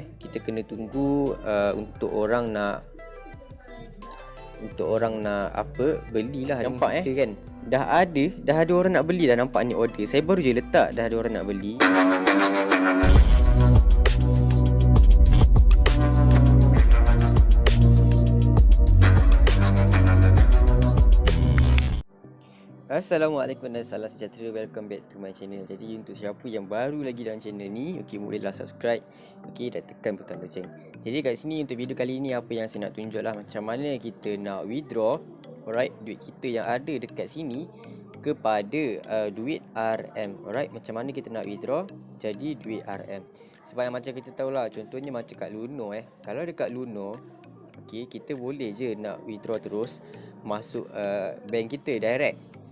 kita kena tunggu untuk orang nak apa, belilah. Nampak kita kan dah ada orang nak beli dah. Nampak ni order saya baru je letak, dah ada orang nak beli. Assalamualaikum dan salam sejahtera. Welcome back to my channel. Jadi untuk siapa yang baru lagi dalam channel ni, bolehlah subscribe, dan tekan butang loceng. Jadi kat sini untuk video kali ni, apa yang saya nak tunjuk lah macam mana kita nak withdraw duit kita yang ada dekat sini kepada duit RM. Macam mana kita nak withdraw jadi duit RM. Sebab yang macam kita tahulah, contohnya macam kat Luno kalau dekat Luno, kita boleh je nak withdraw terus masuk bank kita direct.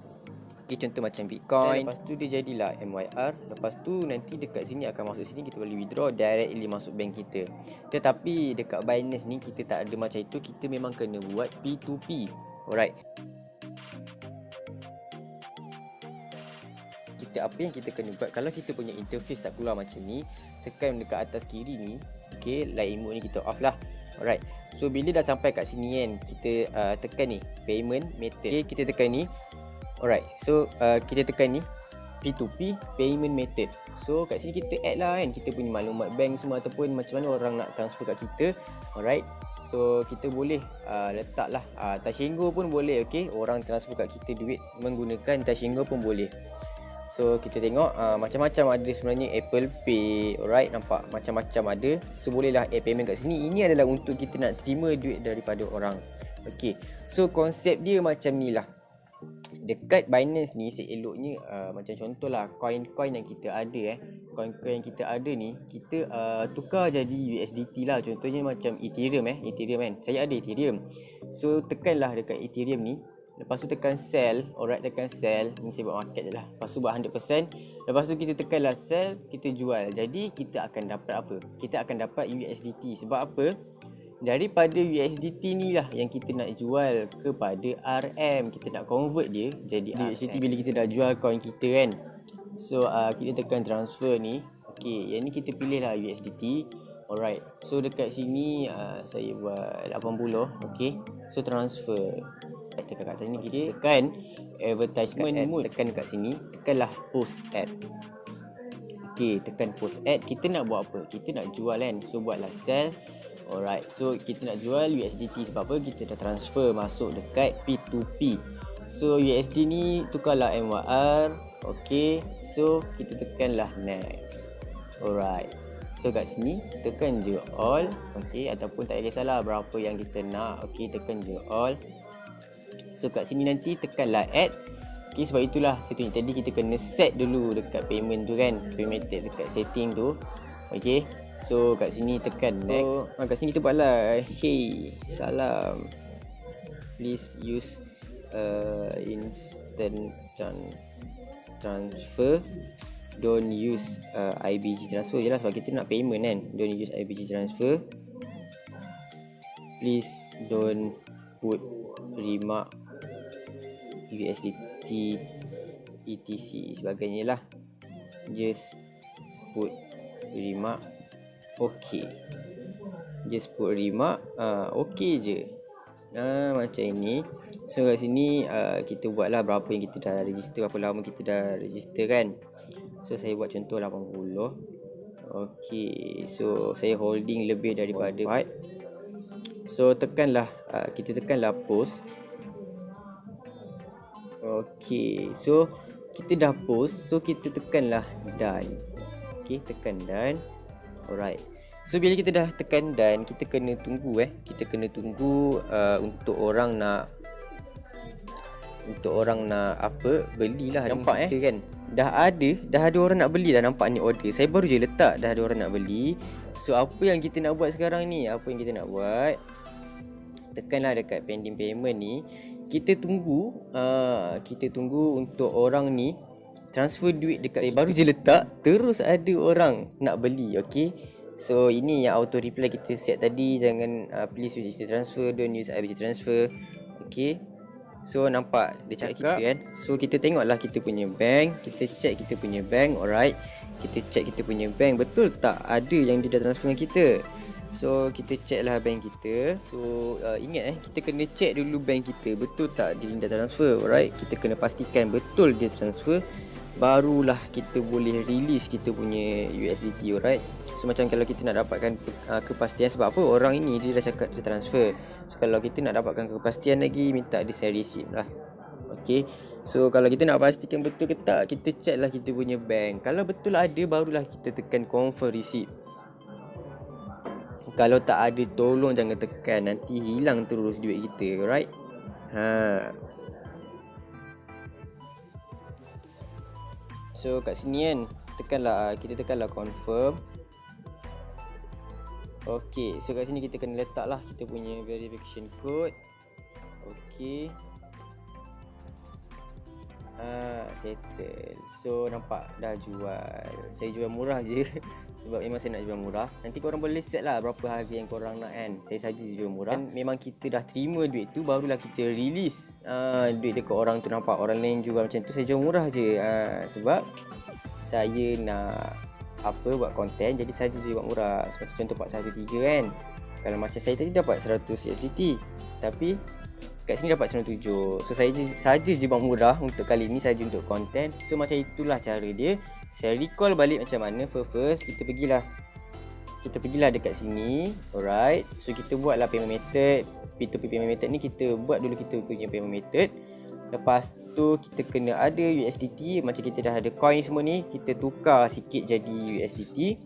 Contoh macam Bitcoin, lepas tu dia jadilah MYR. Lepas tu nanti dekat sini akan masuk sini, kita boleh withdraw directly masuk bank kita. Tetapi dekat Binance ni kita tak ada macam itu. Kita memang kena buat P2P. Apa yang kita kena buat, kalau kita punya interface tak keluar macam ni, tekan dekat atas kiri ni, light emote ni kita off lah. So bila dah sampai kat sini kan, kita tekan ni payment method. Kita tekan ni. So kita tekan ni P2P payment method. So kat sini kita add lah kan, kita punya maklumat bank semua, ataupun macam mana orang nak transfer kat kita. So kita boleh letak lah Tashengo pun boleh. Orang transfer kat kita duit menggunakan Tashengo pun boleh. So kita tengok macam-macam ada sebenarnya. Apple Pay, nampak macam-macam ada. So bolehlah add payment kat sini. Ini adalah untuk kita nak terima duit daripada orang. So konsep dia macam ni lah. Dekat Binance ni seeloknya macam contohlah coin-coin yang kita ada coin-coin yang kita ada ni, kita tukar jadi USDT lah. Contohnya macam Ethereum kan, saya ada Ethereum. So tekanlah dekat Ethereum ni, lepas tu tekan sell. Tekan sell. Ni saya buat market je lah. Lepas tu buat 100%. Lepas tu kita tekanlah sell, kita jual. Jadi kita akan dapat apa? Kita akan dapat USDT. Sebab apa? Daripada USDT ni lah yang kita nak jual kepada RM. Kita nak convert dia jadi USDT bila kita dah jual coin kita kan. So kita tekan transfer ni. Yang ni kita pilih lah USDT. So dekat sini saya buat 80. So transfer. Tekan kat sini, kita tekan advertisement mode. Tekan dekat sini, tekanlah post ad. Tekan post ad. Kita nak buat apa? Kita nak jual kan. So buatlah sell. So kita nak jual USDT. Sebab apa? Kita dah transfer masuk dekat P2P. So USD ni tukarlah MYR. So kita tekanlah next. So kat sini tekan je all. Ataupun tak kisahlah berapa yang kita nak. Tekan je all. So kat sini nanti tekanlah add. Sebab itulah saya tunjuk tadi, kita kena set dulu dekat payment tu kan, payment method dekat setting tu. So kat sini tekan next. Kat sini kita buatlah, hey salam, please use instant transfer, don't use IBG transfer je lah, sebab kita nak payment kan. Don't use IBG transfer, please don't put remark USDT etc sebagainya lah, just put remark. Just put remark. Je. Macam ini. So kat sini kita buatlah berapa yang kita dah register, berapa lama kita dah register kan. So saya buat contoh 80. So saya holding lebih daripada 4. So tekanlah kita tekanlah post. So kita dah post. So kita tekanlah done. Tekan done. So bila kita dah tekan done, kita kena tunggu kita kena tunggu untuk orang nak apa, belilah. Nampak kita kan dah ada orang nak beli dah. Nampak ni order saya baru je letak, dah ada orang nak beli. So apa yang kita nak buat sekarang ni, tekanlah dekat pending payment ni. Kita tunggu untuk orang ni transfer duit dekat saya baru je letak, terus ada orang nak beli. So ini yang auto reply kita set tadi, jangan please use instant transfer, don't use IBG transfer. So nampak dia cakap kita kan. So kita tengoklah kita punya bank, kita check kita punya bank. kita check kita punya bank betul tak ada yang dia dah transfer dengan kita. So kita check lah bank kita. So ingat kita kena check dulu bank kita betul tak dia dah transfer. Alright, kita kena pastikan betul dia transfer, barulah kita boleh release kita punya USDT. Alright, so macam kalau kita nak dapatkan kepastian, sebab apa, orang ini dia dah cakap dia transfer. So kalau kita nak dapatkan kepastian lagi, minta dia send receipt lah. Okay, so kalau kita nak pastikan betul ke tak, kita check lah kita punya bank. Kalau betul ada, barulah kita tekan confirm receipt. Kalau tak ada, tolong jangan tekan, nanti hilang terus duit kita. Alright, so kat sini kan, kita tekanlah confirm. Okay, so kat sini kita kena letak lah kita punya verification code. Okay, settle. So nampak dah jual. Saya jual murah je sebab memang saya nak jual murah. Nanti korang boleh set lah berapa harga yang korang nak kan. Saya saja jual murah. Dan memang kita dah terima duit tu, barulah kita release duit dekat orang tu. Nampak orang lain jual macam tu, saya jual murah je. Sebab saya nak buat konten, jadi saya jual buat murah. Seperti contoh part 1-3 kan. Kalau macam saya tadi dapat 100 USDT, tapi kat sini dapat 97. So saya saja je buat murah untuk kali ni, saja untuk konten. So macam itulah cara dia. Saya recall balik macam mana. First kita pergilah dekat sini. Alright, so kita buatlah payment method. P2P payment method ni kita buat dulu kita punya payment method. Lepas tu kita kena ada USDT. Macam kita dah ada coin semua ni, kita tukar sikit jadi USDT.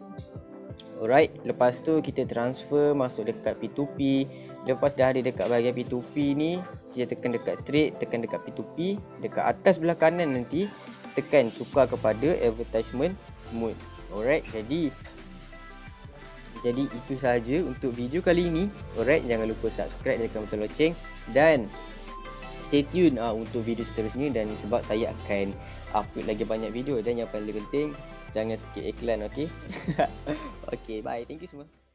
Alright, lepas tu kita transfer masuk dekat P2P. Lepas dah ada dekat bahagian P2P ni, kita tekan dekat trade, tekan dekat P2P. Dekat atas belah kanan nanti tekan tukar kepada advertisement mode. Alright, jadi itu sahaja untuk video kali ini. Alright, jangan lupa subscribe dan tekan butang loceng, dan stay tune untuk video seterusnya. Dan sebab saya akan upload lagi banyak video, dan yang paling penting, jangan skip iklan. Okay. Okay, bye, thank you semua.